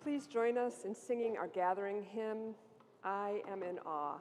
Please join us in singing our gathering hymn, I Am in Awe.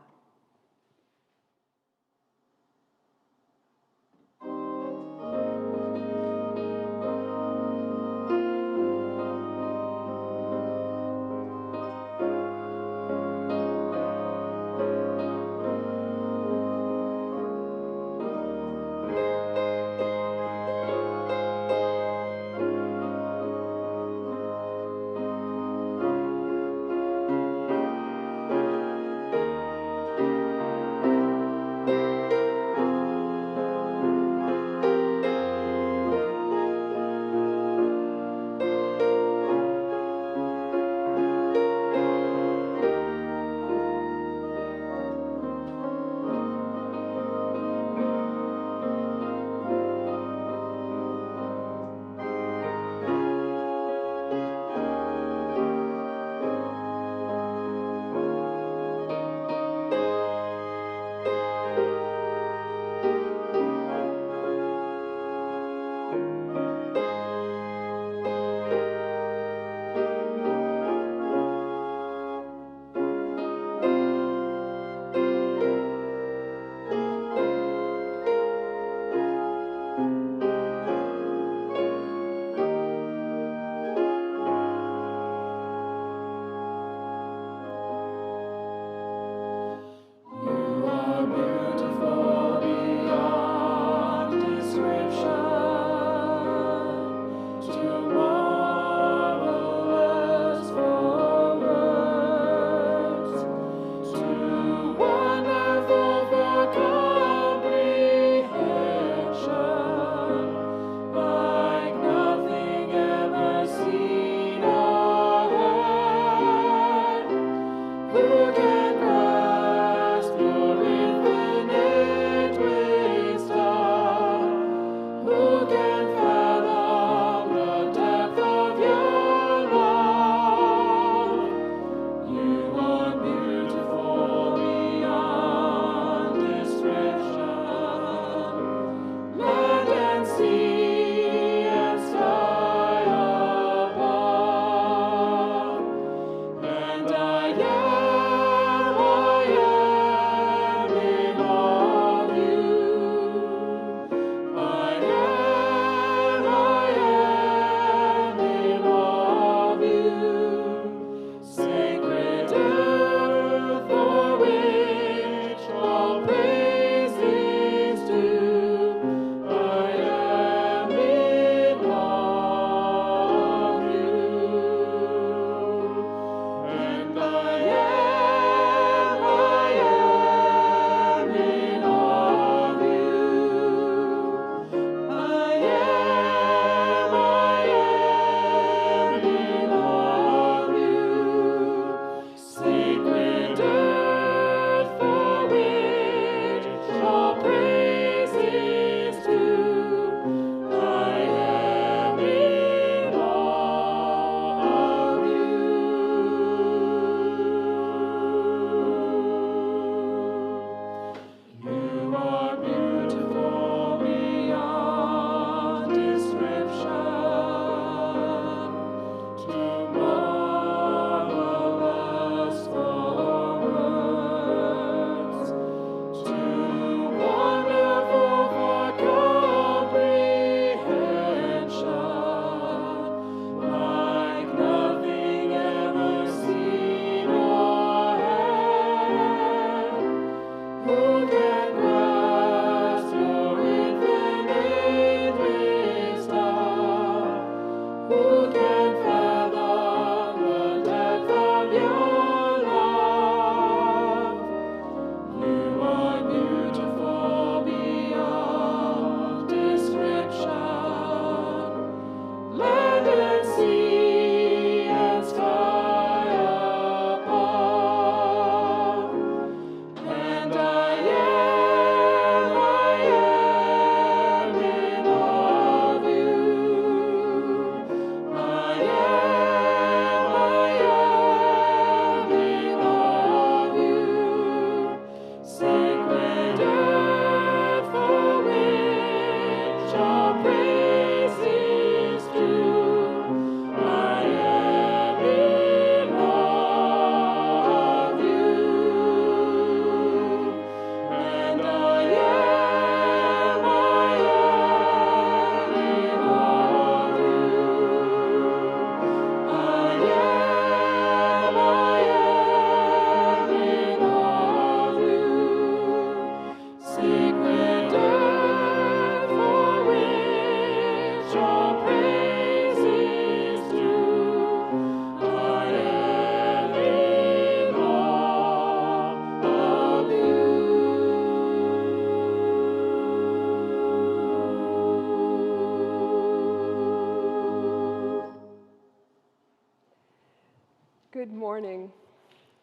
Good morning.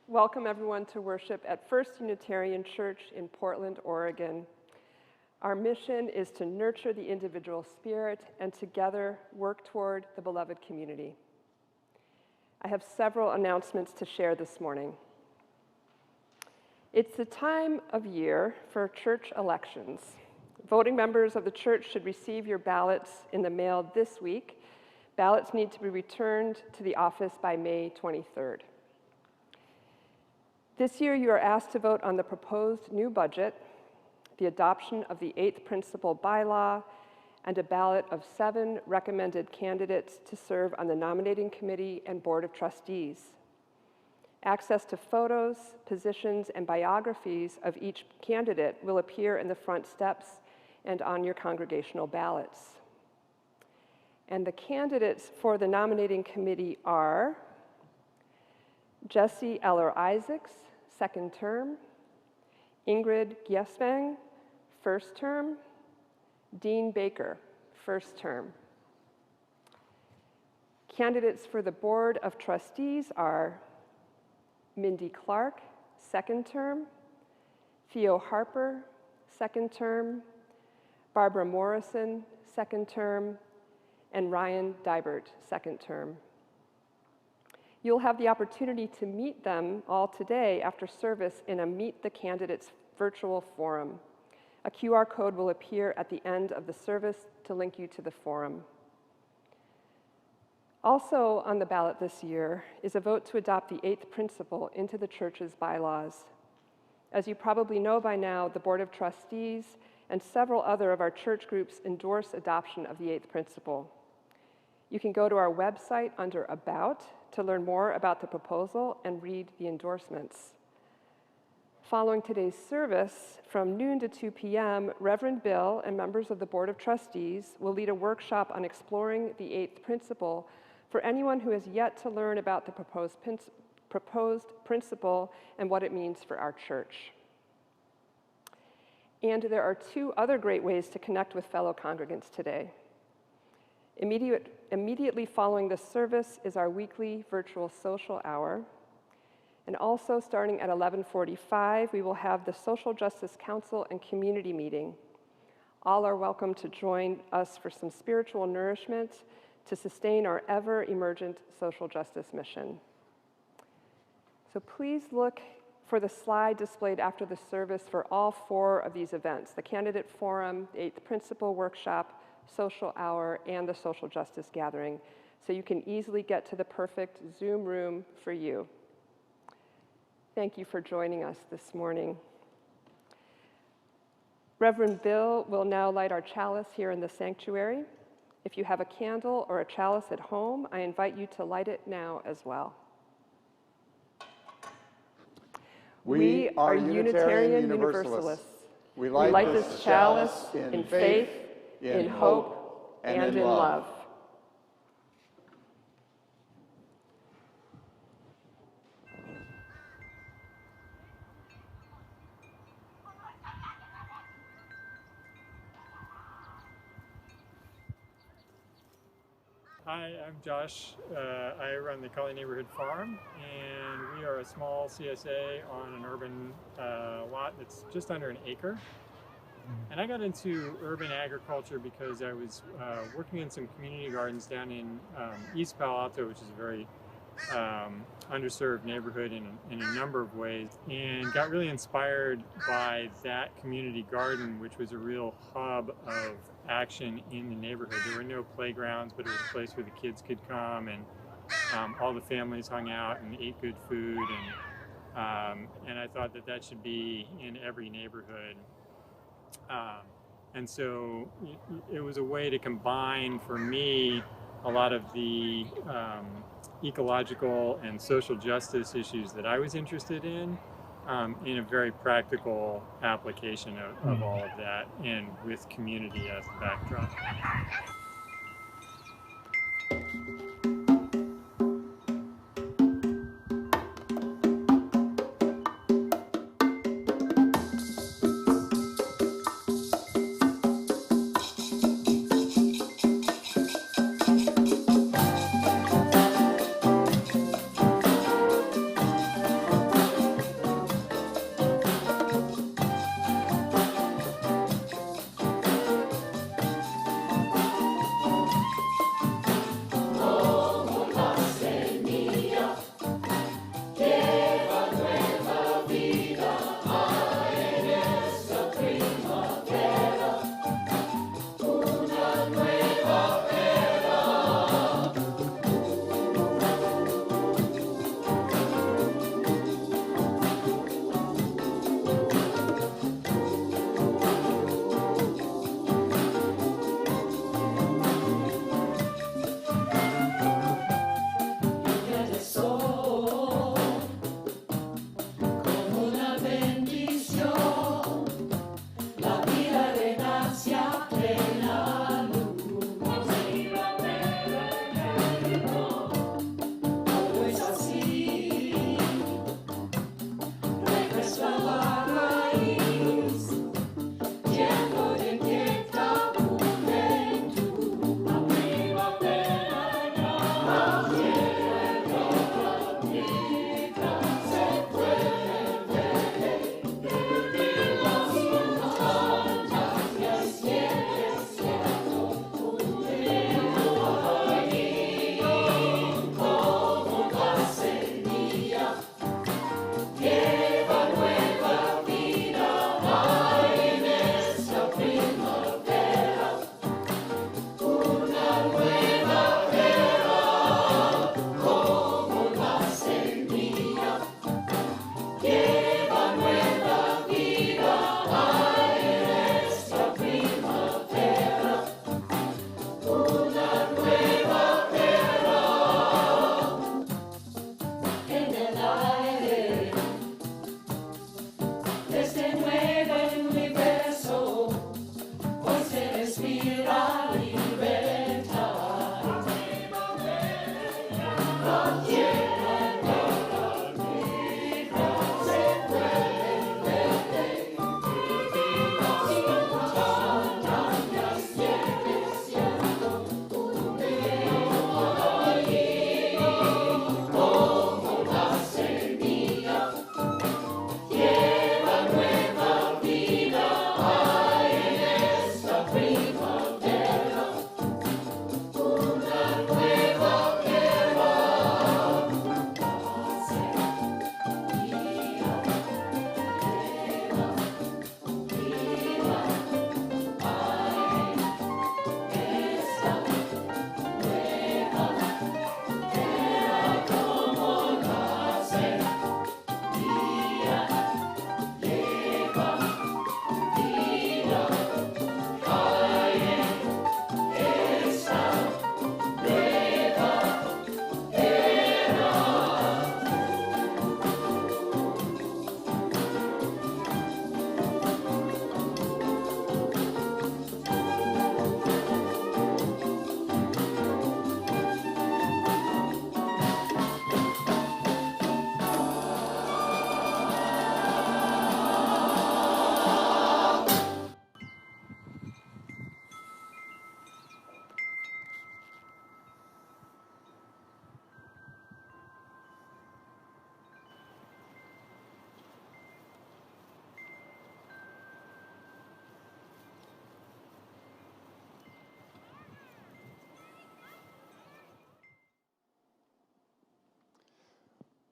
Welcome everyone to worship at First Unitarian Church in Portland, Oregon. Our mission is to nurture the individual spirit and together work toward the beloved community. I have several announcements to share this morning. It's the time of year for church elections. Voting members of the church should receive your ballots in the mail this week. Ballots need to be returned to the office by May 23rd. This year, you are asked to vote on the proposed new budget, the adoption of the 8th Principle bylaw, and a ballot of 7 recommended candidates to serve on the nominating committee and board of trustees. Access to photos, positions, and biographies of each candidate will appear in the front steps and on your congregational ballots. And the candidates for the nominating committee are Jesse Eller-Isaacs, 2nd term, Ingrid Giesvang, 1st term, Dean Baker, 1st term. Candidates for the Board of Trustees are Mindy Clark, 2nd term, Theo Harper, 2nd term, Barbara Morrison, 2nd term, and Ryan Dybert, 2nd term. You'll have the opportunity to meet them all today after service in a Meet the Candidates virtual forum. A QR code will appear at the end of the service to link you to the forum. Also on the ballot this year is a vote to adopt the 8th Principle into the church's bylaws. As you probably know by now, the Board of Trustees and several other of our church groups endorse adoption of the 8th Principle. You can go to our website under About to learn more about the proposal and read the endorsements. Following today's service, from noon to 2 p.m., Reverend Bill and members of the Board of Trustees will lead a workshop on exploring the 8th Principle for anyone who has yet to learn about the proposed principle and what it means for our church. And there are 2 other great ways to connect with fellow congregants today. Immediately following the service is our weekly virtual social hour. And also starting at 11:45, we will have the Social Justice Council and Community Meeting. All are welcome to join us for some spiritual nourishment to sustain our ever-emergent social justice mission. So please look for the slide displayed after the service for all 4 of these events: the Candidate Forum, the 8th Principle Workshop, Social Hour, and the Social Justice Gathering, so you can easily get to the perfect Zoom room for you. Thank you for joining us this morning. Reverend Bill will now light our chalice here in the sanctuary. If you have a candle or a chalice at home, I invite you to light it now as well. We are Unitarian Universalists. We light this chalice in faith, in hope, and in love. Hi, I'm Josh. I run the Cully Neighborhood Farm, and we are a small CSA on an urban lot that's just under an acre. And I got into urban agriculture because I was working in some community gardens down in East Palo Alto, which is a very underserved neighborhood in a number of ways, and got really inspired by that community garden, which was a real hub of action in the neighborhood. There were no playgrounds, but it was a place where the kids could come, and all the families hung out and ate good food, and I thought that should be in every neighborhood. And so it was a way to combine, for me, a lot of the ecological and social justice issues that I was interested in a very practical application of all of that, and with community as the backdrop.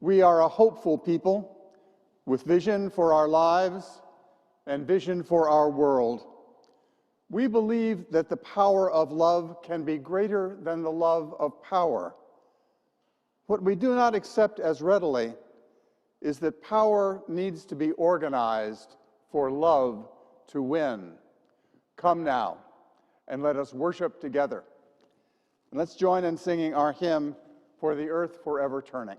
We are a hopeful people with vision for our lives and vision for our world. We believe that the power of love can be greater than the love of power. What we do not accept as readily is that power needs to be organized for love to win. Come now, and let us worship together. And let's join in singing our hymn, For the Earth Forever Turning.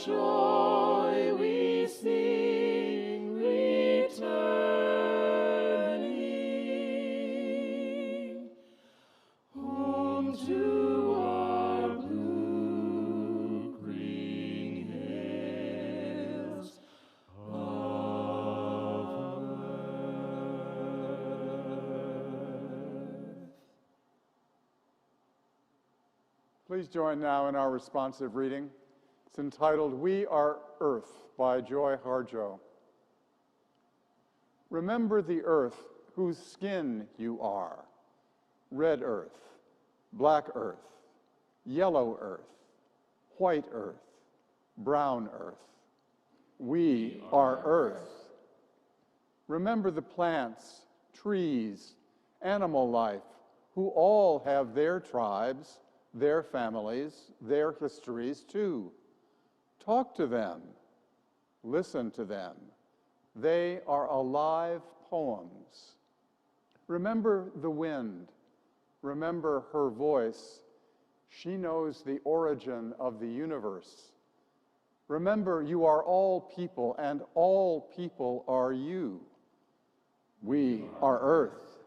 joy we sing returning home to our blue-green hills of earth. Please join now in our responsive reading. It's entitled, We Are Earth by Joy Harjo. Remember the earth whose skin you are. Red earth, black earth, yellow earth, white earth, brown earth. We are earth. Remember the plants, trees, animal life, who all have their tribes, their families, their histories too. Talk to them. Listen to them. They are alive poems. Remember the wind. Remember her voice. She knows the origin of the universe. Remember, you are all people, and all people are you. We are earth.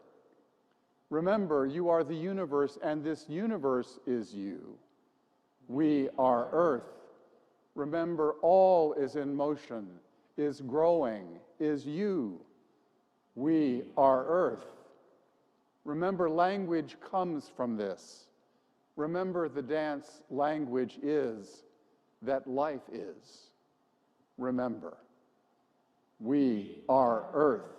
Remember, you are the universe, and this universe is you. We are earth. Remember, all is in motion, is growing, is you. We are earth. Remember, language comes from this. Remember, the dance language is, that life is. Remember, we are earth.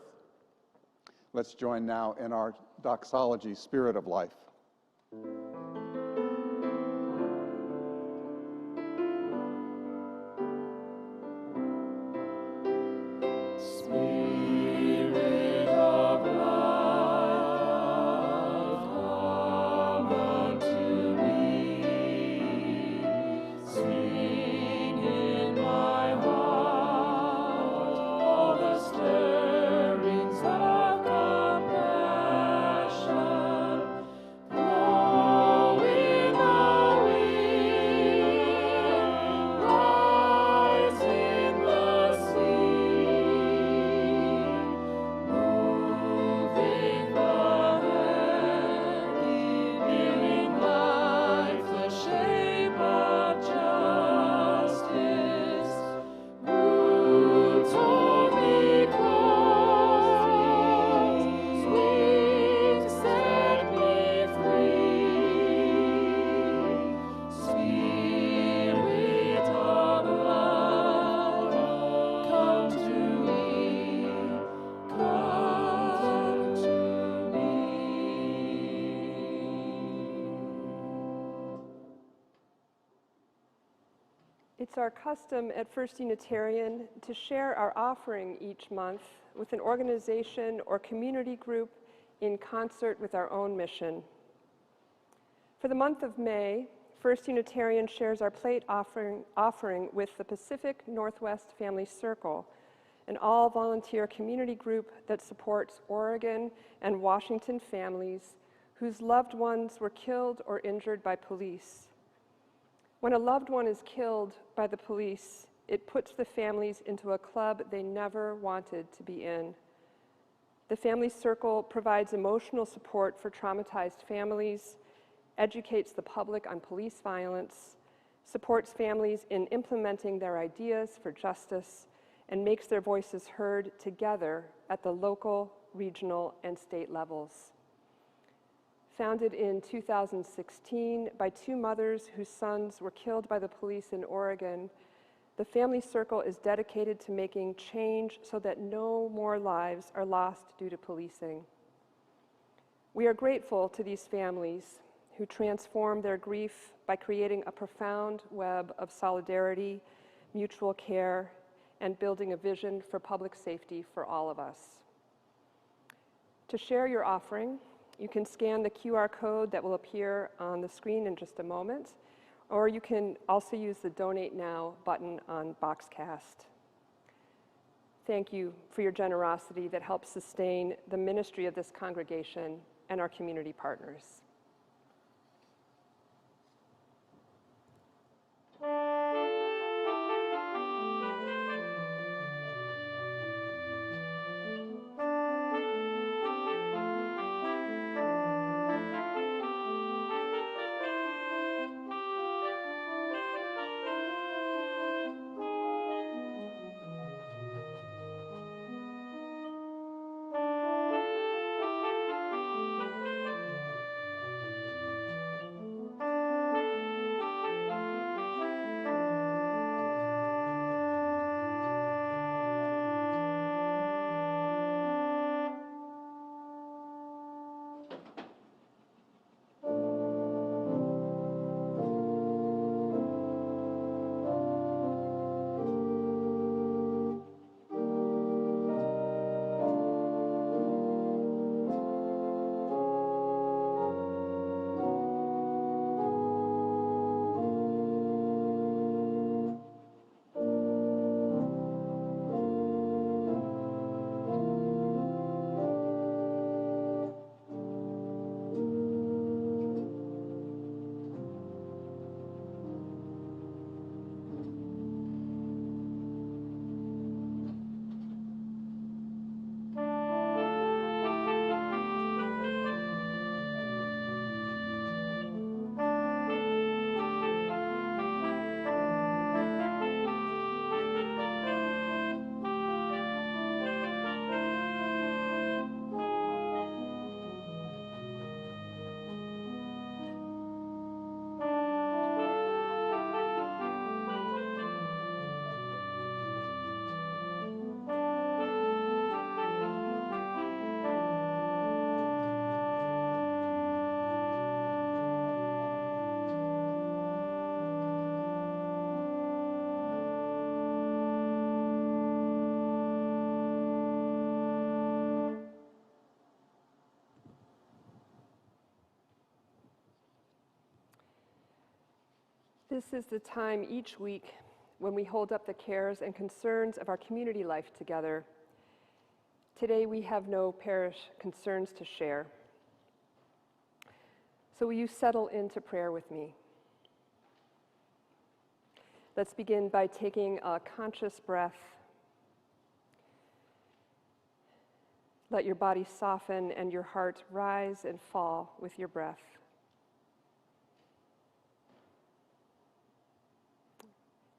Let's join now in our doxology, Spirit of Life. Spirit of life, come unto me. Sing in my heart all the stirrings of compassion. It's our custom at First Unitarian to share our offering each month with an organization or community group in concert with our own mission. For the month of May, First Unitarian shares our plate offering with the Pacific Northwest Family Circle, an all-volunteer community group that supports Oregon and Washington families whose loved ones were killed or injured by police. When a loved one is killed by the police, it puts the families into a club they never wanted to be in. The Family Circle provides emotional support for traumatized families, educates the public on police violence, supports families in implementing their ideas for justice, and makes their voices heard together at the local, regional, and state levels. Founded in 2016 by two mothers whose sons were killed by the police in Oregon, the Family Circle is dedicated to making change so that no more lives are lost due to policing. We are grateful to these families who transform their grief by creating a profound web of solidarity, mutual care, and building a vision for public safety for all of us. To share your offering, you can scan the QR code that will appear on the screen in just a moment, or you can also use the Donate Now button on Boxcast. Thank you for your generosity that helps sustain the ministry of this congregation and our community partners. This is the time each week when we hold up the cares and concerns of our community life together. Today we have no parish concerns to share. So will you settle into prayer with me? Let's begin by taking a conscious breath. Let your body soften and your heart rise and fall with your breath.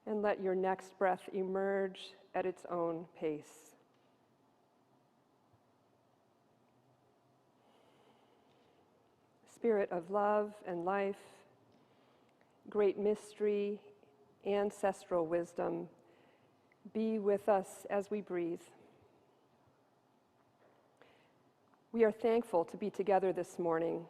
And let your next breath emerge at its own pace. Spirit of love and life, great mystery, ancestral wisdom, be with us as we breathe. We are thankful to be together this morning.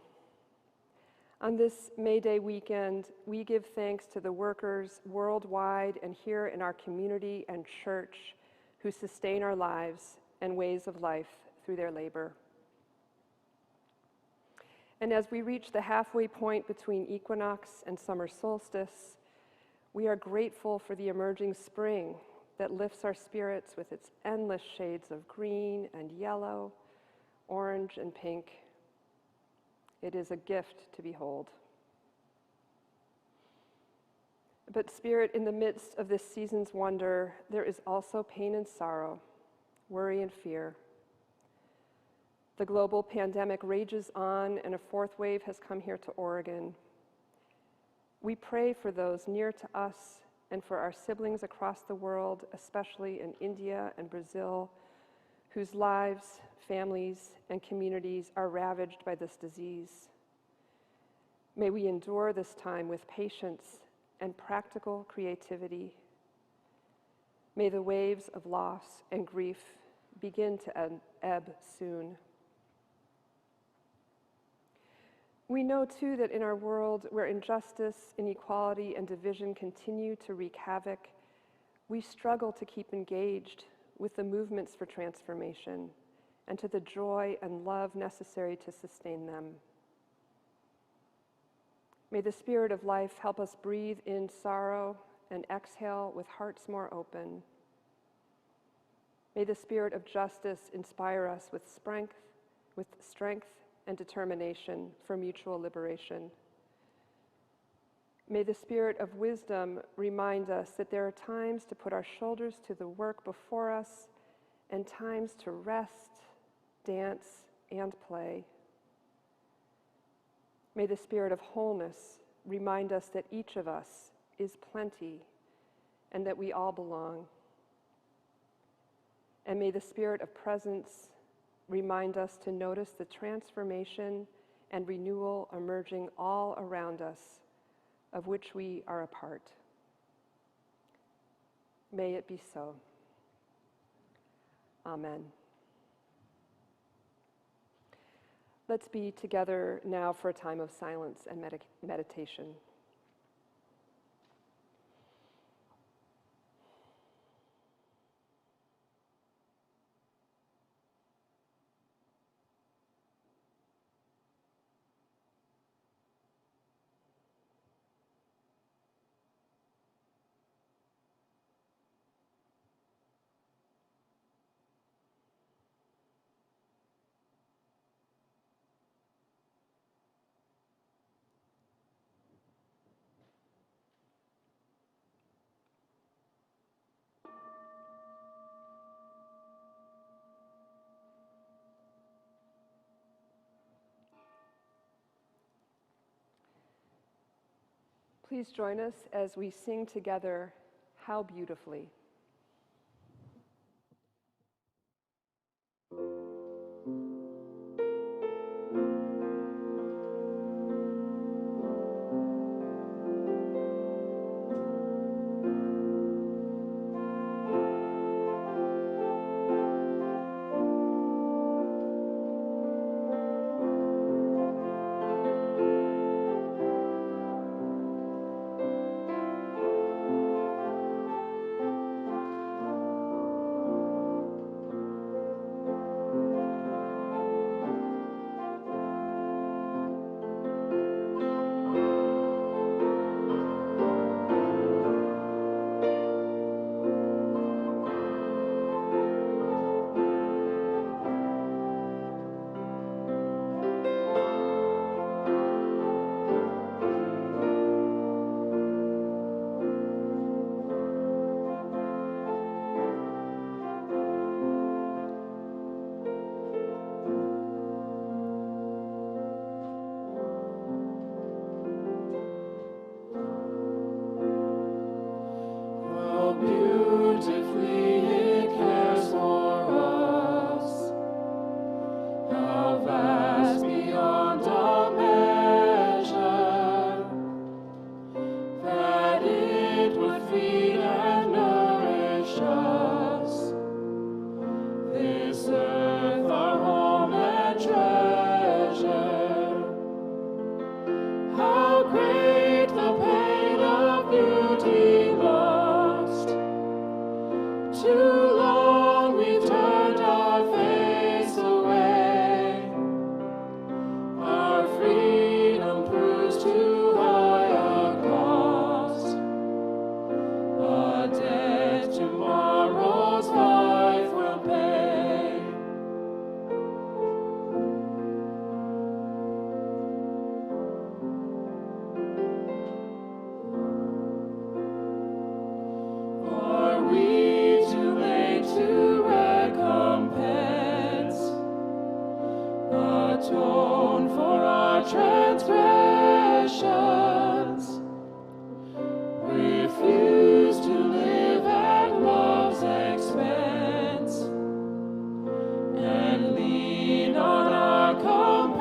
On this May Day weekend, we give thanks to the workers worldwide and here in our community and church who sustain our lives and ways of life through their labor. And as we reach the halfway point between equinox and summer solstice, we are grateful for the emerging spring that lifts our spirits with its endless shades of green and yellow, orange and pink. It is a gift to behold. But Spirit, in the midst of this season's wonder, there is also pain and sorrow, worry and fear. The global pandemic rages on, and a fourth wave has come here to Oregon. We pray for those near to us and for our siblings across the world, especially in India and Brazil, whose lives, families, and communities are ravaged by this disease. May we endure this time with patience and practical creativity. May the waves of loss and grief begin to ebb soon. We know, too, that in our world where injustice, inequality, and division continue to wreak havoc, we struggle to keep engaged with the movements for transformation and to the joy and love necessary to sustain them. May the Spirit of life help us breathe in sorrow and exhale with hearts more open. May the Spirit of justice inspire us with strength and determination for mutual liberation. May the Spirit of wisdom remind us that there are times to put our shoulders to the work before us and times to rest, dance, and play. May the Spirit of wholeness remind us that each of us is plenty and that we all belong. And may the Spirit of presence remind us to notice the transformation and renewal emerging all around us, of which we are a part. May it be so. Amen. Let's be together now for a time of silence and meditation. Please join us as we sing together, "How Beautifully." and lean on our compassions.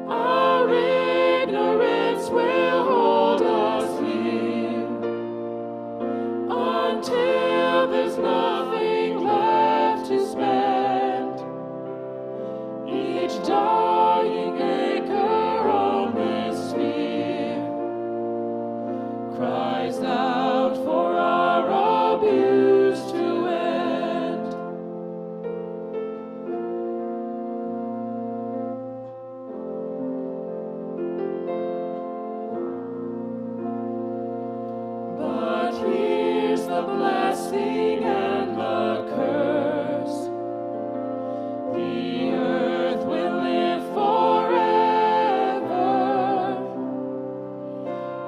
Our ignorance will hold us here until there's nothing left to spend. Each dying acre on this sphere cries out for our abuse to end. But here's the blessing and the curse. The earth will live forever.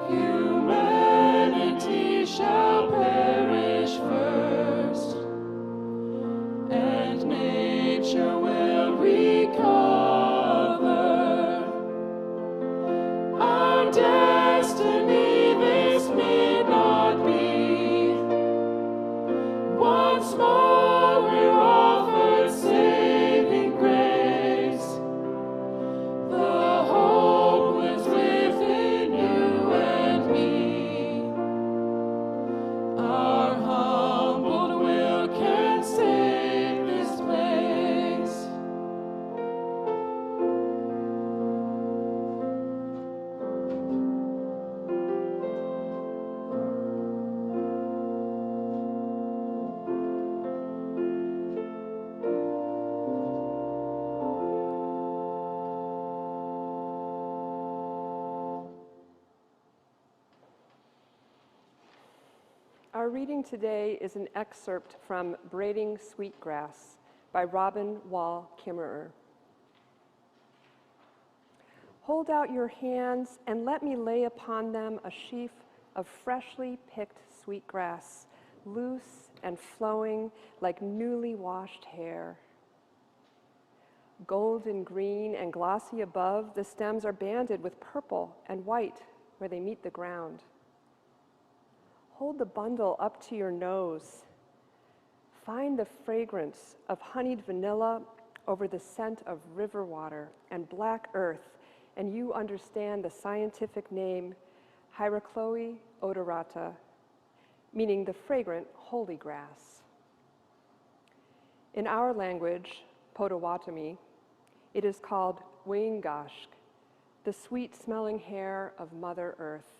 Humanity shall perish first, and nature will recover. Our destiny this need not be. Once more we're offered saving grace. The hope lives within you and me. Our humbled will can save this place. Our reading today is an excerpt from Braiding Sweetgrass by Robin Wall Kimmerer. Hold out your hands and let me lay upon them a sheaf of freshly picked sweetgrass, loose and flowing like newly washed hair. Golden green and glossy above, the stems are banded with purple and white where they meet the ground. Hold the bundle up to your nose. Find the fragrance of honeyed vanilla over the scent of river water and black earth, and you understand the scientific name Hierocloe odorata, meaning the fragrant holy grass. In our language, Potawatomi, it is called Wingashk, the sweet-smelling hair of Mother Earth.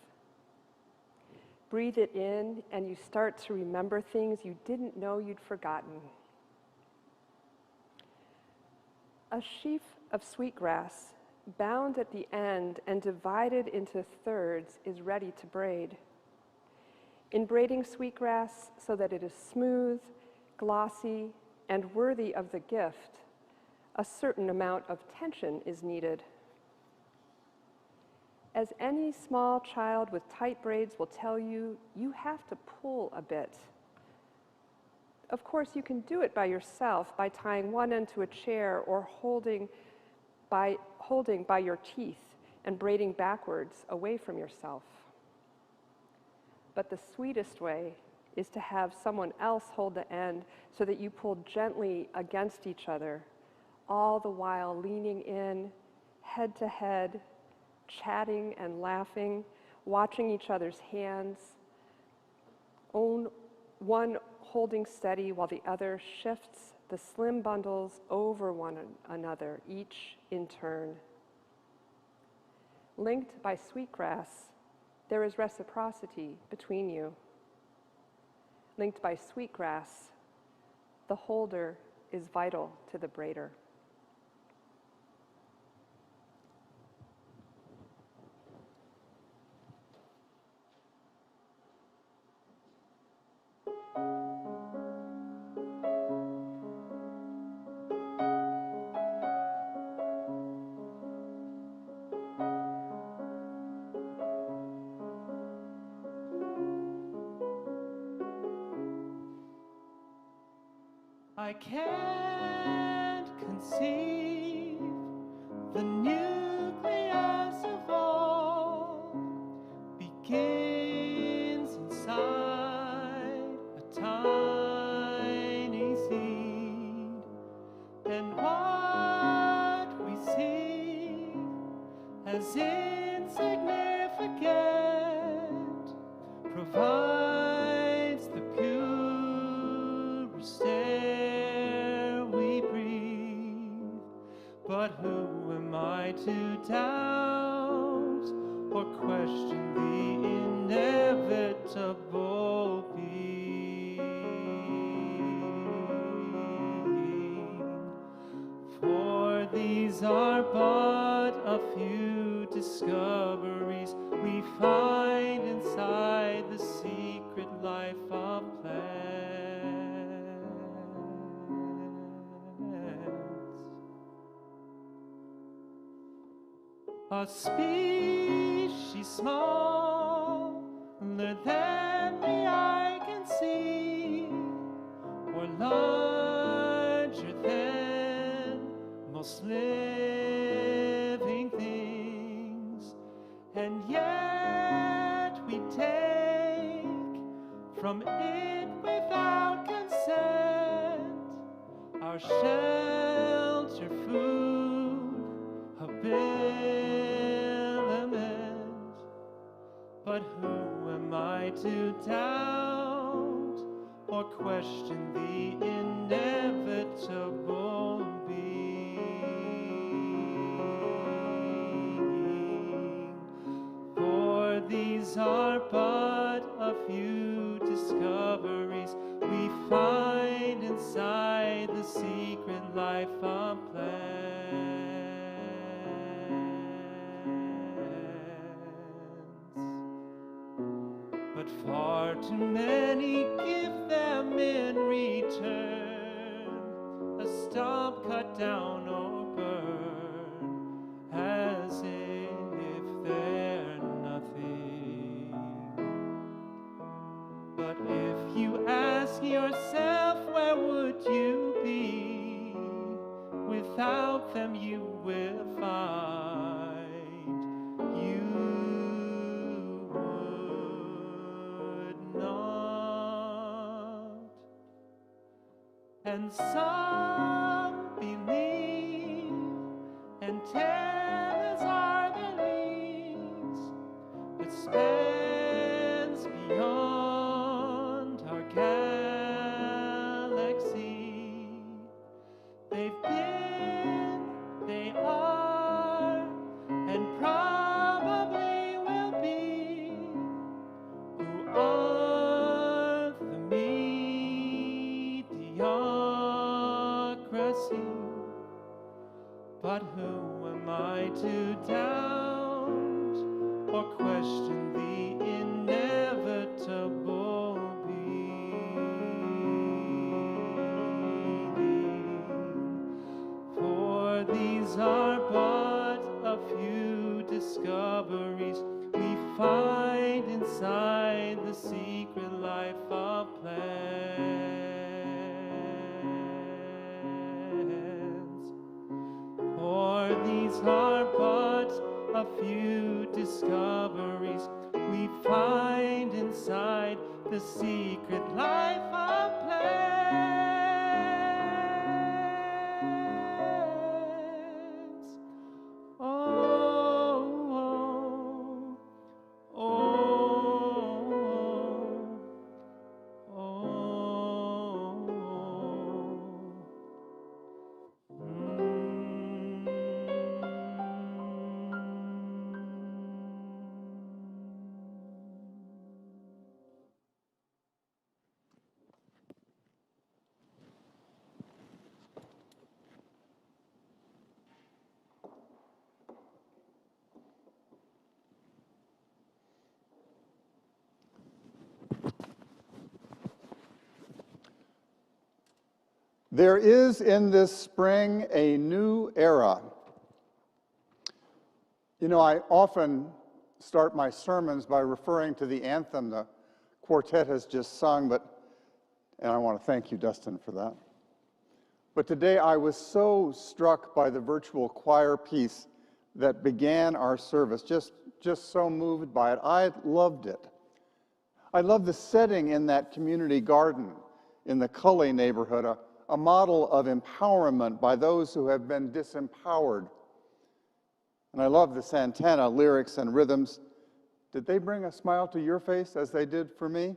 Breathe it in, and you start to remember things you didn't know you'd forgotten. A sheaf of sweetgrass, bound at the end and divided into thirds, is ready to braid. In braiding sweetgrass so that it is smooth, glossy, and worthy of the gift, a certain amount of tension is needed. As any small child with tight braids will tell you, you have to pull a bit. Of course, you can do it by yourself by tying one end to a chair or holding by your teeth and braiding backwards away from yourself. But the sweetest way is to have someone else hold the end so that you pull gently against each other, all the while leaning in, head to head, chatting and laughing, watching each other's hands, one holding steady while the other shifts the slim bundles over one another, each in turn. Linked by sweetgrass, there is reciprocity between you. Linked by sweetgrass, the holder is vital to the braider. I can't conceive the nucleus of all begins inside a tiny as insignificant, provides the purest air we breathe. But who am I to doubt or question the inevitable being? For these are but a few discoveries we find inside the secret life of plants. A species smaller than the eye can see, or larger than most living things, and yet we take from it without consent our shelter, food, habiliment. But who am I to doubt or question the inevitable being? For these are but a few discoveries we find inside the secret life of plants. But far too many give them in return a stump cut down or burn, as if they're nothing. But if you ask yourself, where would you be? Without them you will find you would not. And some believe, and tellers are their leaves that spans beyond our galaxy. They've been, they are, and probably will be, who are the mediocrity. But who am I to doubt or question the inevitable being? For these are but a few discoveries we find inside the secret life of plants. For these are but a few discoveries we find inside the secret life of plants. Oh, oh, oh, There is in this spring a new era. You know, I often start my sermons by referring to the anthem the quartet has just sung, and I want to thank you, Dustin, for that. But today I was so struck by the virtual choir piece that began our service, just so moved by it. I loved it. I love the setting in that community garden in the Cully neighborhood, a model of empowerment by those who have been disempowered. And I love the Santana lyrics and rhythms. Did they bring a smile to your face as they did for me?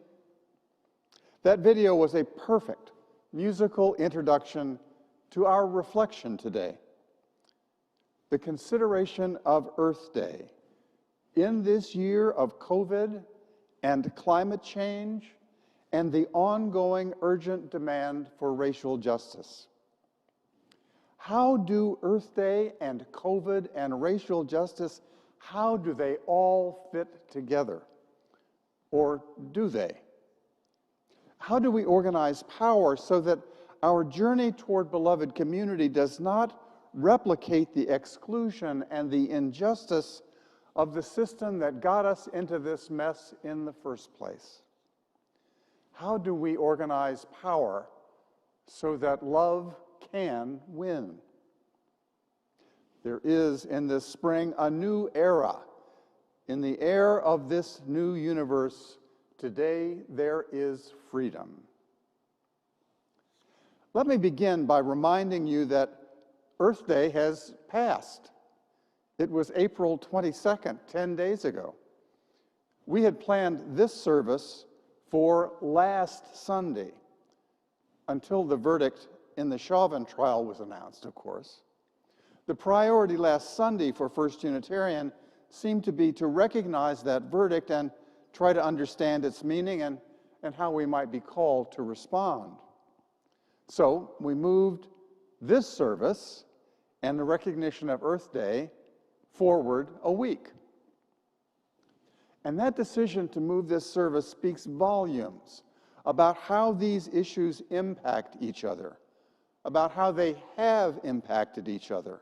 That video was a perfect musical introduction to our reflection today. The consideration of Earth Day in this year of COVID and climate change and the ongoing urgent demand for racial justice. How do Earth Day and COVID and racial justice, how do they all fit together? Or do they? How do we organize power so that our journey toward beloved community does not replicate the exclusion and the injustice of the system that got us into this mess in the first place? How do we organize power so that love can win? There is in this spring a new era. In the air of this new universe, today there is freedom. Let me begin by reminding you that Earth Day has passed. It was April 22nd, 10 days ago. We had planned this service for last Sunday, until the verdict in the Chauvin trial was announced, of course. The priority last Sunday for First Unitarian seemed to be to recognize that verdict and try to understand its meaning and how we might be called to respond. So we moved this service and the recognition of Earth Day forward a week. And that decision to move this service speaks volumes about how these issues impact each other, about how they have impacted each other,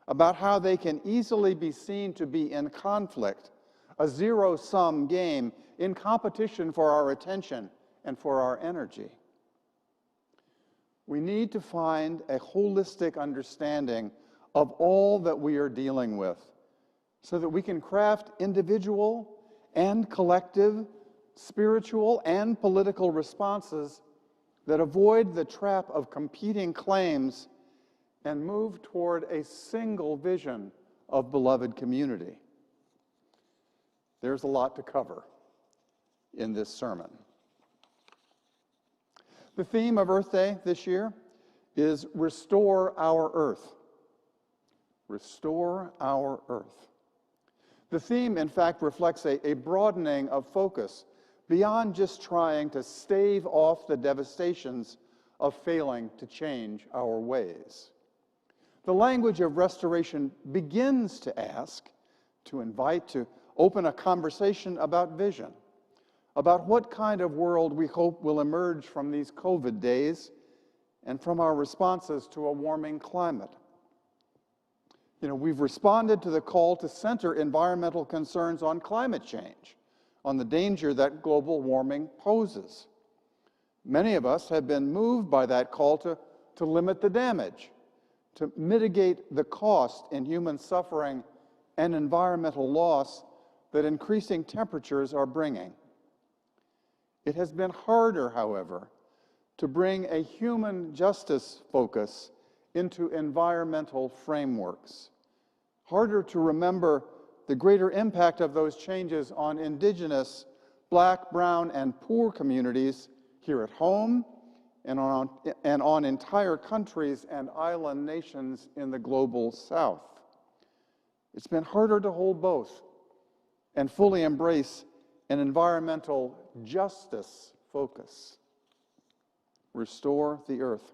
about how they can easily be seen to be in conflict, a zero-sum game in competition for our attention and for our energy. We need to find a holistic understanding of all that we are dealing with so that we can craft individual and collective, spiritual and political responses that avoid the trap of competing claims and move toward a single vision of beloved community. There's a lot to cover in this sermon. The theme of Earth Day this year is Restore Our Earth. Restore our Earth. The theme, in fact, reflects a broadening of focus beyond just trying to stave off the devastations of failing to change our ways. The language of restoration begins to ask, to invite, to open a conversation about vision, about what kind of world we hope will emerge from these COVID days and from our responses to a warming climate. We've responded to the call to center environmental concerns on climate change, on the danger that global warming poses. Many of us have been moved by that call to limit the damage, to mitigate the cost in human suffering and environmental loss that increasing temperatures are bringing. It has been harder, however, to bring a human justice focus into environmental frameworks. Harder to remember the greater impact of those changes on indigenous, Black, brown, and poor communities here at home and on entire countries and island nations in the global South. It's been harder to hold both and fully embrace an environmental justice focus. Restore the Earth.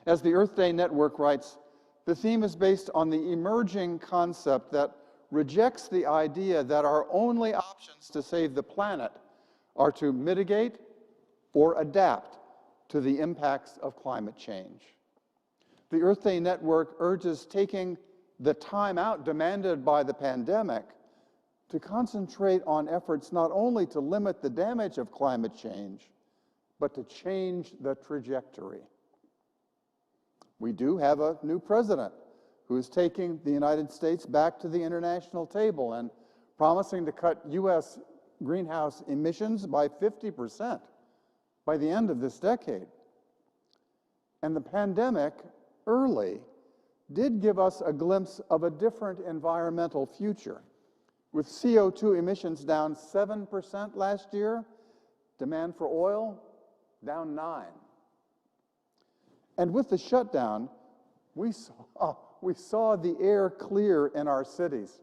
As the Earth Day Network writes, the theme is based on the emerging concept that rejects the idea that our only options to save the planet are to mitigate or adapt to the impacts of climate change. The Earth Day Network urges taking the time out demanded by the pandemic to concentrate on efforts not only to limit the damage of climate change, but to change the trajectory. We do have a new president who is taking the United States back to the international table and promising to cut U.S. greenhouse emissions by 50% by the end of this decade. And the pandemic early did give us a glimpse of a different environmental future, with CO2 emissions down 7% last year, demand for oil down 9%. And with the shutdown, we saw the air clear in our cities.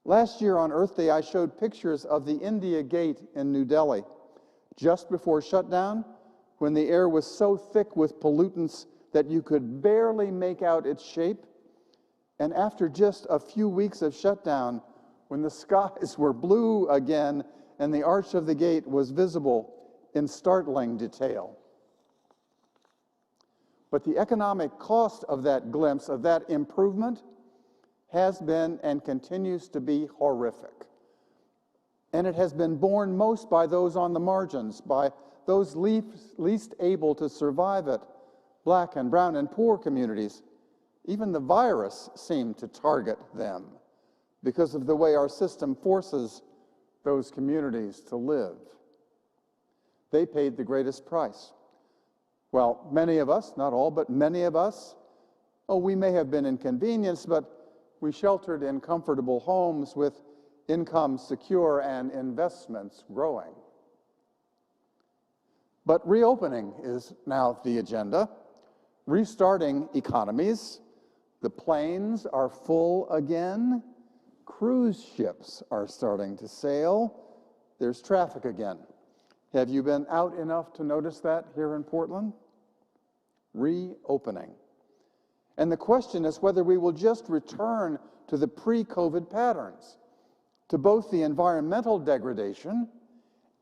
Last year on Earth Day, I showed pictures of the India Gate in New Delhi, just before shutdown, when the air was so thick with pollutants that you could barely make out its shape. And after just a few weeks of shutdown, when the skies were blue again and the arch of the gate was visible in startling detail. But the economic cost of that glimpse, of that improvement, has been and continues to be horrific. And it has been borne most by those on the margins, by those least able to survive it, Black and brown and poor communities. Even the virus seemed to target them because of the way our system forces those communities to live. They paid the greatest price. Well, many of us, not all, but many of us, we may have been inconvenienced, but we sheltered in comfortable homes with income secure and investments growing. But reopening is now the agenda, restarting economies. The planes are full again. Cruise ships are starting to sail. There's traffic again. Have you been out enough to notice that here in Portland? Reopening. And the question is whether we will just return to the pre-COVID patterns, to both the environmental degradation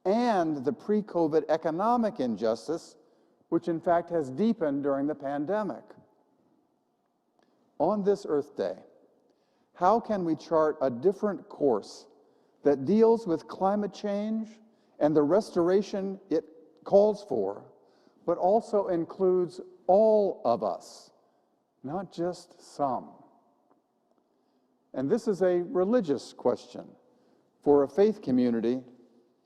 and the pre-COVID economic injustice, which in fact has deepened during the pandemic. On this Earth Day, how can we chart a different course that deals with climate change and the restoration it calls for, but also includes all of us, not just some? And this is a religious question for a faith community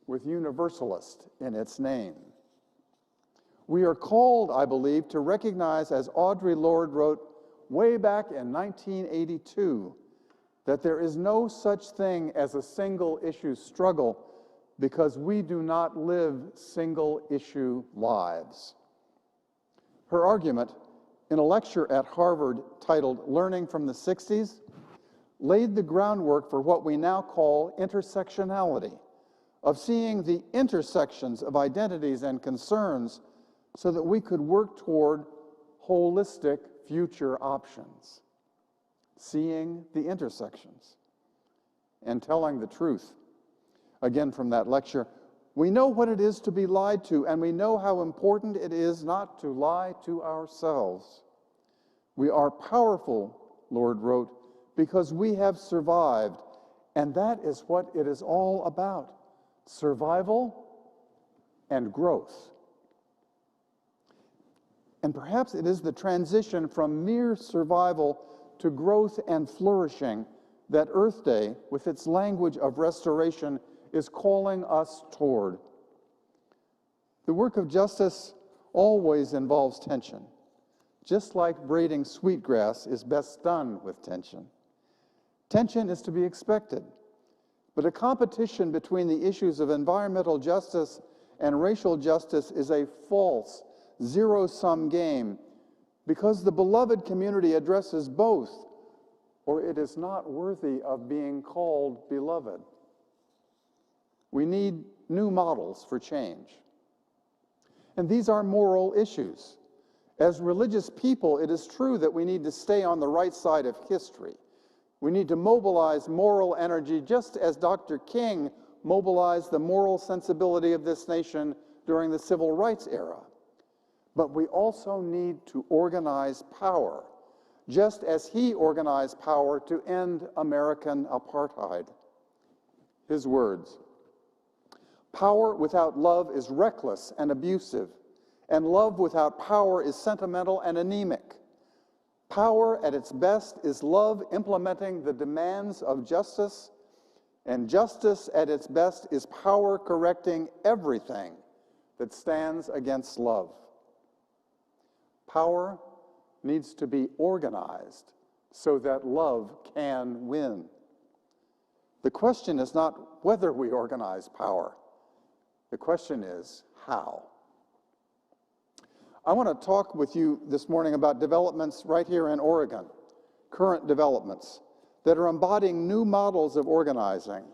with universalist in its name. We are called, I believe, to recognize, as Audre Lorde wrote way back in 1982, that there is no such thing as a single-issue struggle because we do not live single-issue lives. Her argument in a lecture at Harvard titled Learning from the 60s laid the groundwork for what we now call intersectionality, of seeing the intersections of identities and concerns so that we could work toward holistic future options. Seeing the intersections and telling the truth. Again, from that lecture, we know what it is to be lied to, and we know how important it is not to lie to ourselves. We are powerful, Lord wrote, because we have survived, and that is what it is all about: survival and growth. And perhaps it is the transition from mere survival to growth and flourishing that Earth Day, with its language of restoration, is calling us toward. The work of justice always involves tension, just like braiding sweetgrass is best done with tension. Tension is to be expected, but a competition between the issues of environmental justice and racial justice is a false, zero-sum game, because the beloved community addresses both, or it is not worthy of being called beloved. We need new models for change. And these are moral issues. As religious people, it is true that we need to stay on the right side of history. We need to mobilize moral energy, just as Dr. King mobilized the moral sensibility of this nation during the civil rights era. But we also need to organize power, just as he organized power to end American apartheid. His words: "Power without love is reckless and abusive, and love without power is sentimental and anemic. Power at its best is love implementing the demands of justice, and justice at its best is power correcting everything that stands against love." Power needs to be organized so that love can win. The question is not whether we organize power. The question is how. I want to talk with you this morning about developments right here in Oregon, current developments that are embodying new models of organizing,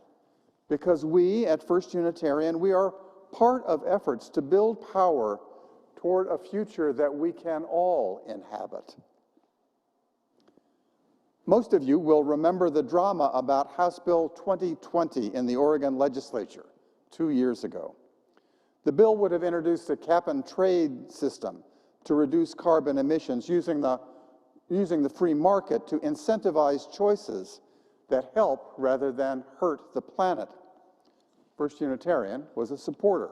because we at First Unitarian, we are part of efforts to build power toward a future that we can all inhabit. Most of you will remember the drama about House Bill 2020 in the Oregon legislature 2 years ago. The bill would have introduced a cap-and-trade system to reduce carbon emissions using the free market to incentivize choices that help rather than hurt the planet. First Unitarian was a supporter.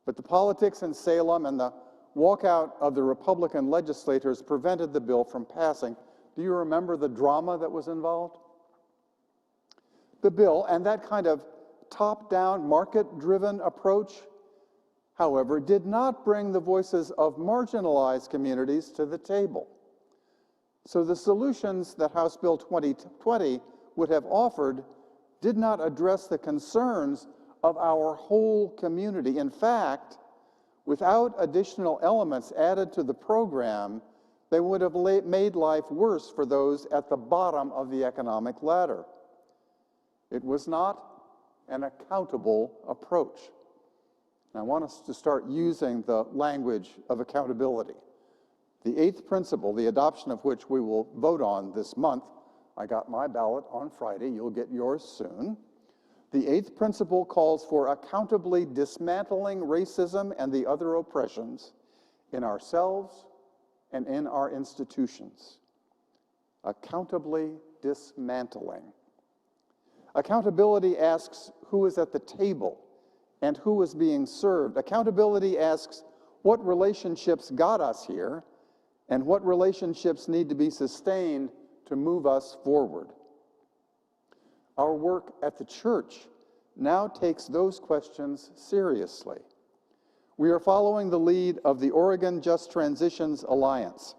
But the politics in Salem and the walkout of the Republican legislators prevented the bill from passing. Do you remember the drama that was involved? The bill, and that kind of top-down, market-driven approach, however, did not bring the voices of marginalized communities to the table. So the solutions that House Bill 2020 would have offered did not address the concerns of our whole community. In fact, without additional elements added to the program, they would have made life worse for those at the bottom of the economic ladder. It was not an accountable approach. And I want us to start using the language of accountability. The eighth principle, the adoption of which we will vote on this month, I got my ballot on Friday, you'll get yours soon. The eighth principle calls for accountably dismantling racism and the other oppressions in ourselves and in our institutions. Accountably dismantling. Accountability asks who is at the table and who is being served. Accountability asks what relationships got us here and what relationships need to be sustained to move us forward. Our work at the church now takes those questions seriously. We are following the lead of the Oregon Just Transitions Alliance.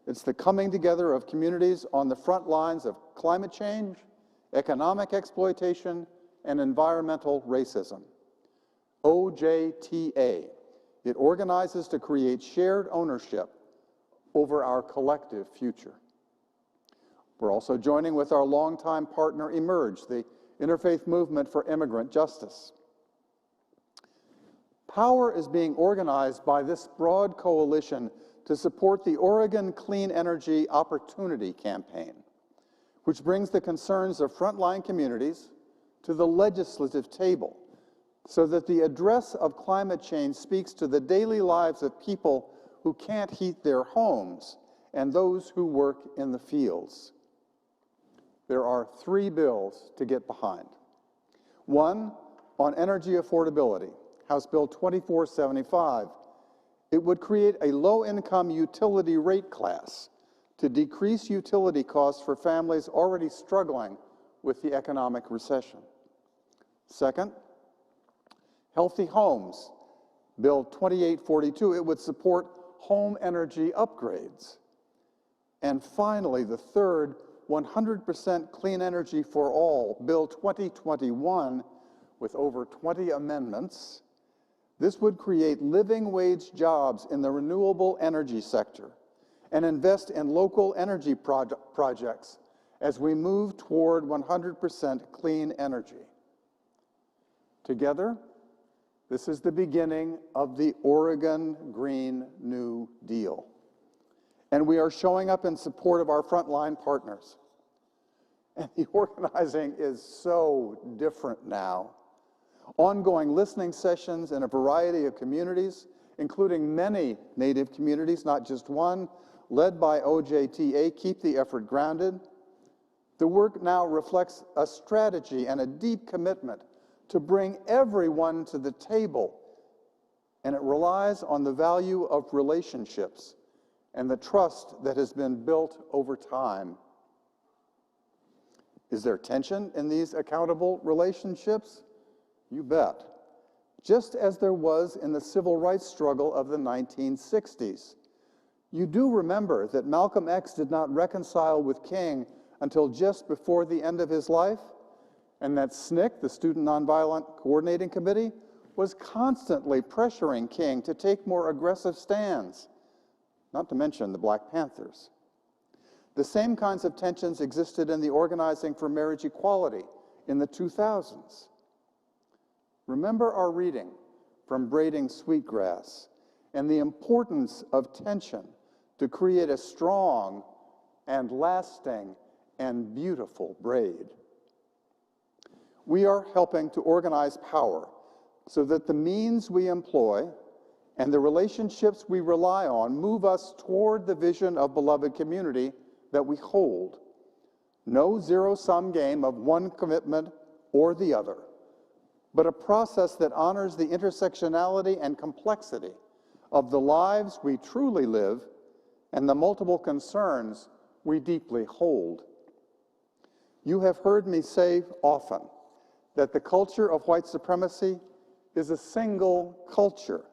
It's the coming together of communities on the front lines of climate change, economic exploitation, and environmental racism. OJTA. It organizes to create shared ownership over our collective future. We're also joining with our longtime partner, Emerge, the interfaith movement for immigrant justice. Power is being organized by this broad coalition to support the Oregon Clean Energy Opportunity Campaign, which brings the concerns of frontline communities to the legislative table so that the address of climate change speaks to the daily lives of people who can't heat their homes and those who work in the fields. There are 3 bills to get behind. One, on energy affordability, House Bill 2475. It would create a low-income utility rate class to decrease utility costs for families already struggling with the economic recession. Second, healthy homes, Bill 2842. It would support home energy upgrades. And finally, the third, 100% clean energy for all, Bill 2021, with over 20 amendments. This would create living wage jobs in the renewable energy sector and invest in local energy projects as we move toward 100% clean energy. Together, this is the beginning of the Oregon Green New Deal. And we are showing up in support of our frontline partners. And the organizing is so different now. Ongoing listening sessions in a variety of communities, including many Native communities, not just one, led by OJTA, keep the effort grounded. The work now reflects a strategy and a deep commitment to bring everyone to the table, and it relies on the value of relationships and the trust that has been built over time. Is there tension in these accountable relationships? You bet. Just as there was in the civil rights struggle of the 1960s. You do remember that Malcolm X did not reconcile with King until just before the end of his life, and that SNCC, the Student Nonviolent Coordinating Committee, was constantly pressuring King to take more aggressive stands, not to mention the Black Panthers. The same kinds of tensions existed in the organizing for marriage equality in the 2000s. Remember our reading from Braiding Sweetgrass and the importance of tension to create a strong and lasting and beautiful braid. We are helping to organize power so that the means we employ and the relationships we rely on move us toward the vision of beloved community that we hold. No zero-sum game of one commitment or the other, but a process that honors the intersectionality and complexity of the lives we truly live and the multiple concerns we deeply hold. You have heard me say often that the culture of white supremacy is a single culture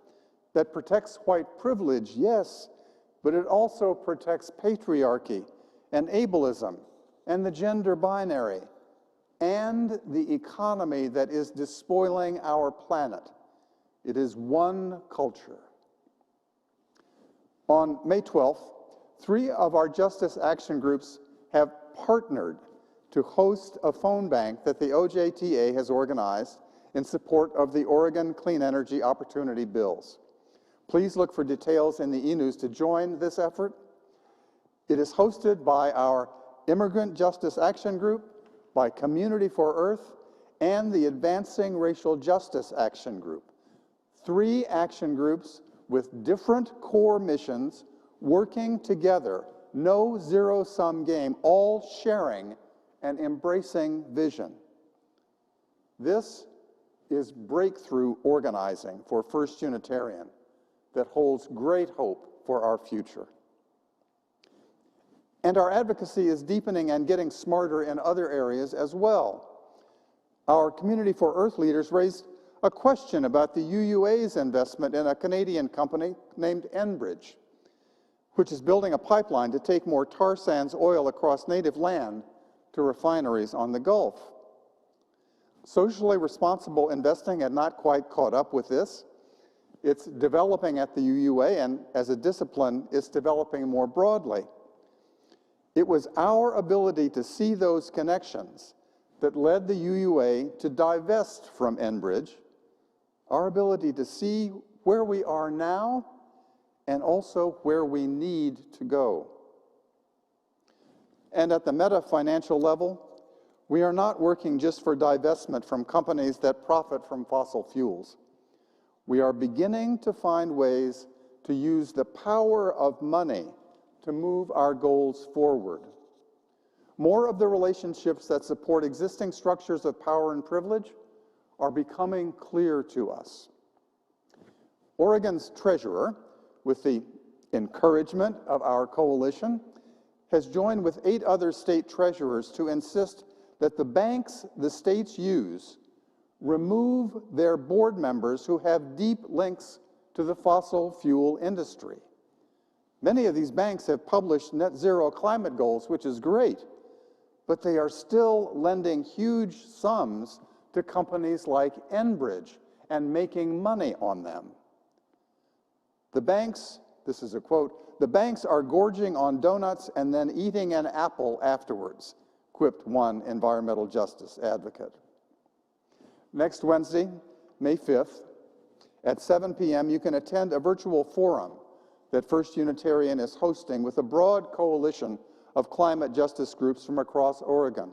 that protects white privilege, yes, but it also protects patriarchy and ableism and the gender binary and the economy that is despoiling our planet. It is one culture. On May 12th, 3 of our Justice Action groups have partnered to host a phone bank that the OJTA has organized in support of the Oregon Clean Energy Opportunity Bills. Please look for details in the e-news to join this effort. It is hosted by our Immigrant Justice Action Group, by Community for Earth, and the Advancing Racial Justice Action Group. 3 action groups with different core missions working together, no zero-sum game, all sharing and embracing vision. This is breakthrough organizing for First Unitarian that holds great hope for our future. And our advocacy is deepening and getting smarter in other areas as well. Our Community for Earth leaders raised a question about the UUA's investment in a Canadian company named Enbridge, which is building a pipeline to take more tar sands oil across native land to refineries on the Gulf. Socially responsible investing had not quite caught up with this. It's developing at the UUA, and as a discipline, it's developing more broadly. It was our ability to see those connections that led the UUA to divest from Enbridge, our ability to see where we are now and also where we need to go. And at the meta-financial level, we are not working just for divestment from companies that profit from fossil fuels. We are beginning to find ways to use the power of money to move our goals forward. More of the relationships that support existing structures of power and privilege are becoming clear to us. Oregon's treasurer, with the encouragement of our coalition, has joined with 8 other state treasurers to insist that the banks the states use remove their board members who have deep links to the fossil fuel industry. Many of these banks have published net zero climate goals, which is great, but they are still lending huge sums to companies like Enbridge and making money on them. The banks, this is a quote, "The banks are gorging on donuts and then eating an apple afterwards," quipped one environmental justice advocate. Next Wednesday, May 5th, at 7 p.m., you can attend a virtual forum that First Unitarian is hosting with a broad coalition of climate justice groups from across Oregon.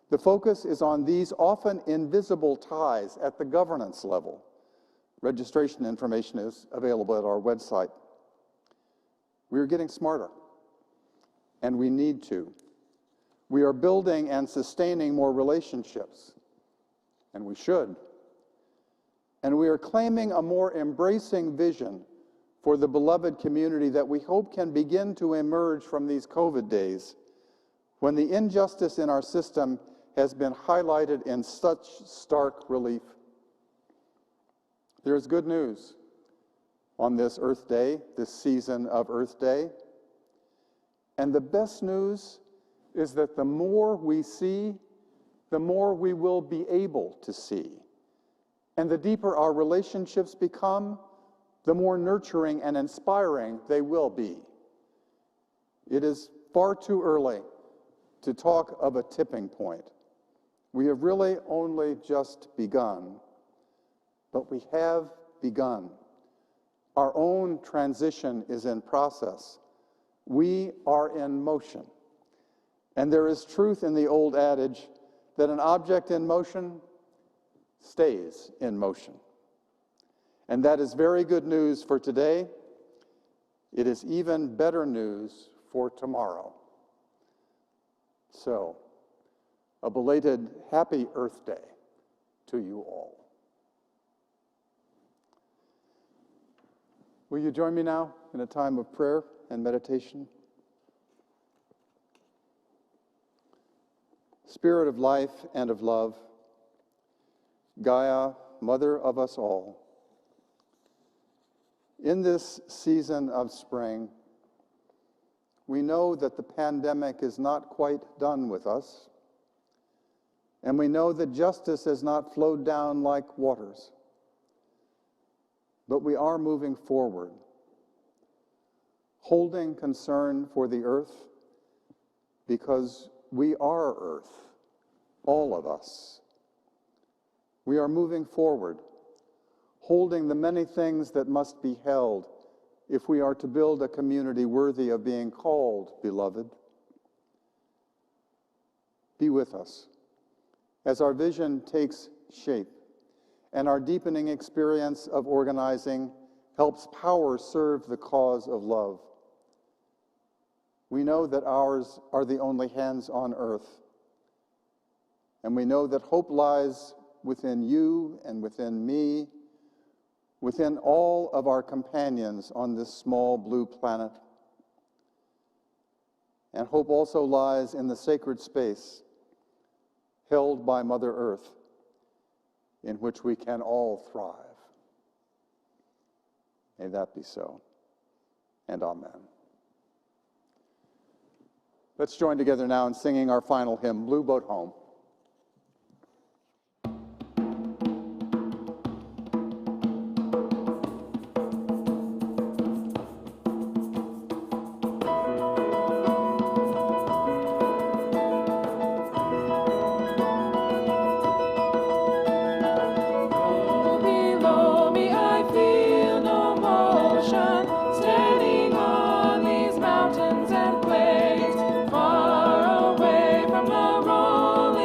The focus is on these often invisible ties at the governance level. Registration information is available at our website. We are getting smarter, and we need to. We are building and sustaining more relationships, and we should. And we are claiming a more embracing vision for the beloved community that we hope can begin to emerge from these COVID days, when the injustice in our system has been highlighted in such stark relief. There is good news. on this Earth Day, this season of Earth Day. And the best news is that the more we see, the more we will be able to see. And the deeper our relationships become, the more nurturing and inspiring they will be. It is far too early to talk of a tipping point. We have really only just begun, but we have begun. Our own transition is in process. We are in motion. And there is truth in the old adage that an object in motion stays in motion. And that is very good news for today. It is even better news for tomorrow. So, a belated Happy Earth Day to you all. Will you join me now in a time of prayer and meditation? Spirit of life and of love, Gaia, Mother of us all, in this season of spring, we know that the pandemic is not quite done with us, and we know that justice has not flowed down like waters. But we are moving forward, holding concern for the earth, because we are earth, all of us. We are moving forward, holding the many things that must be held if we are to build a community worthy of being called beloved. Be with us as our vision takes shape and our deepening experience of organizing helps power serve the cause of love. We know that ours are the only hands on earth, and we know that hope lies within you and within me, within all of our companions on this small blue planet. And hope also lies in the sacred space held by Mother Earth, in which we can all thrive. May that be so, and amen. Let's join together now in singing our final hymn, Blue Boat Home. Far away from the rolling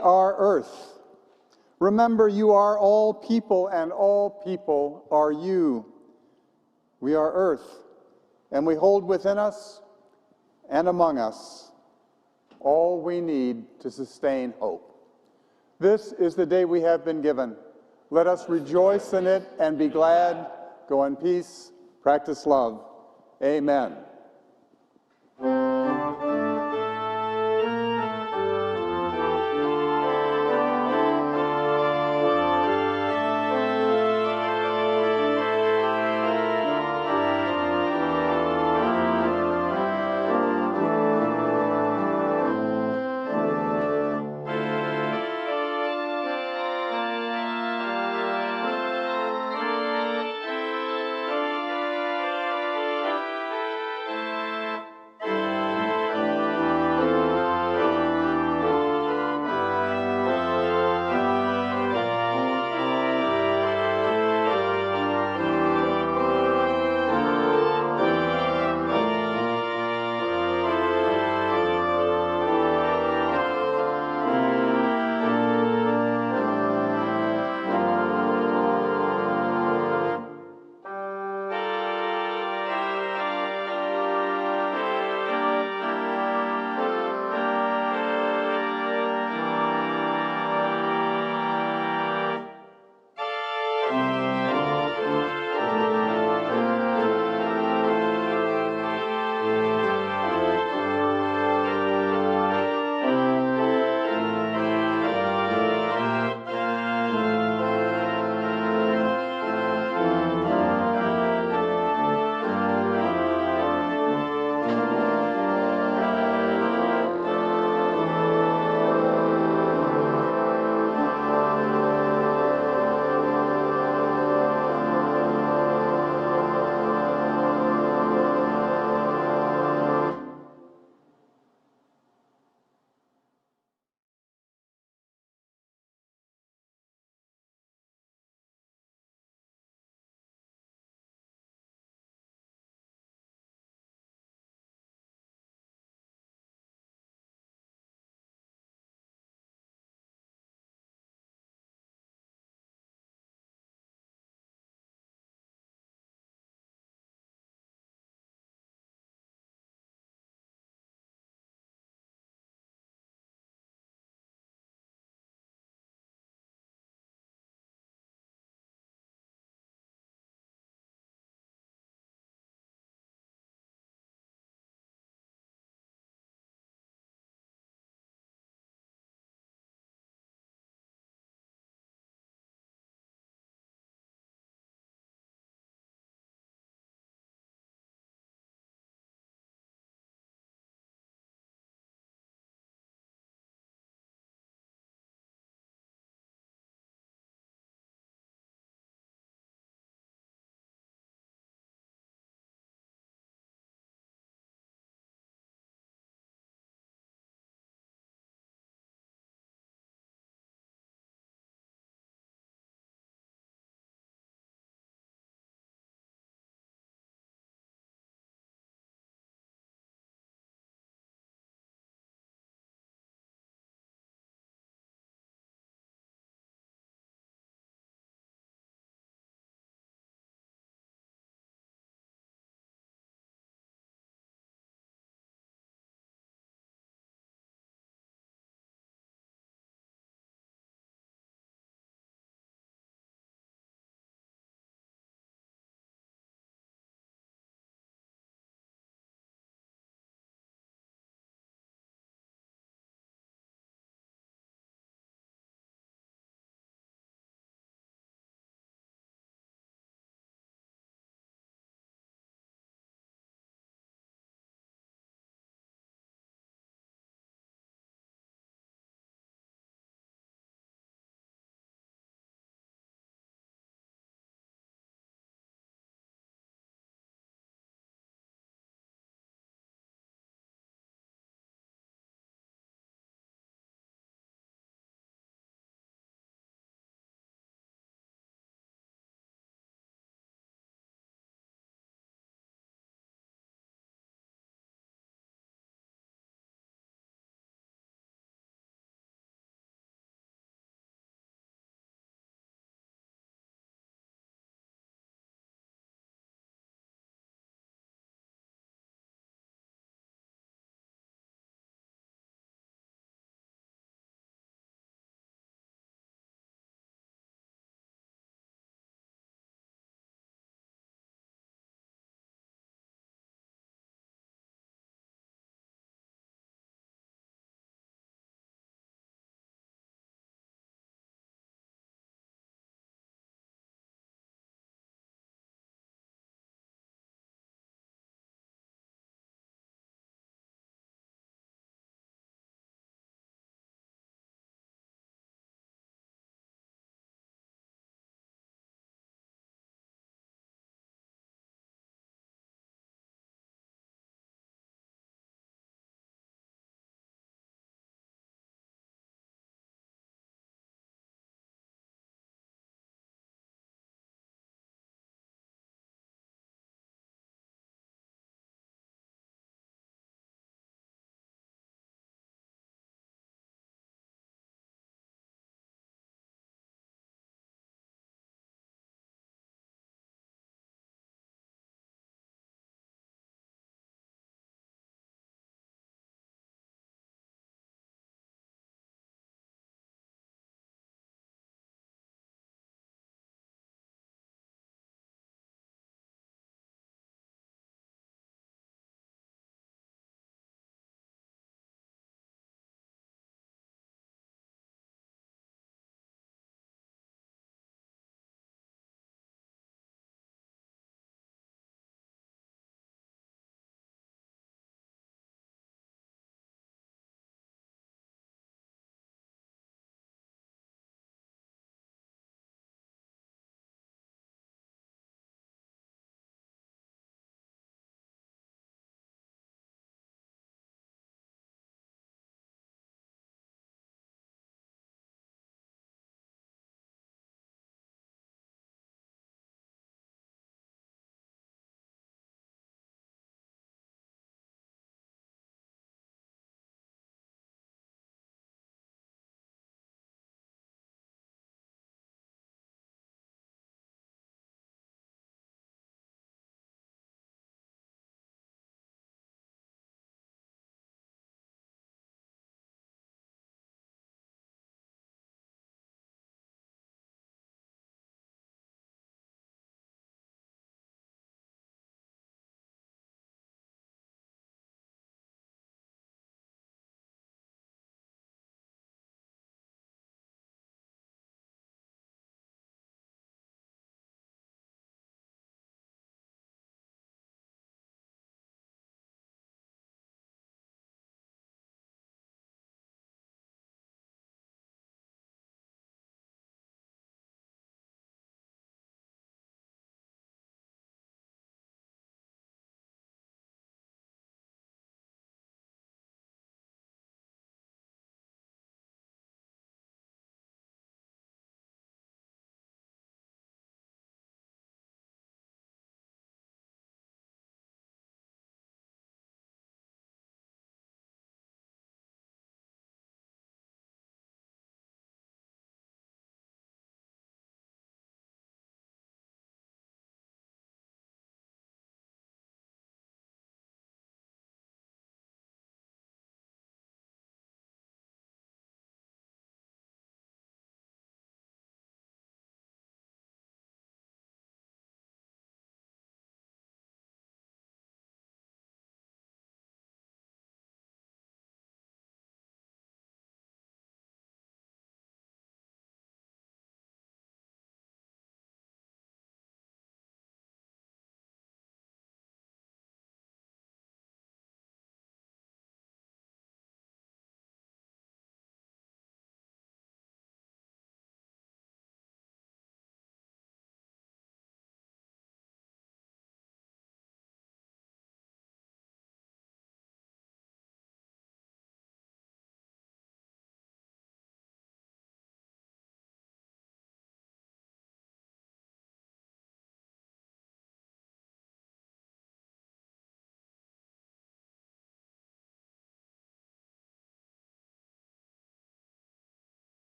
are earth. Remember, you are all people, and all people are you. We are earth, and we hold within us and among us all we need to sustain hope. This is the day we have been given. Let us rejoice in it and be glad. Go in peace, practice love. Amen.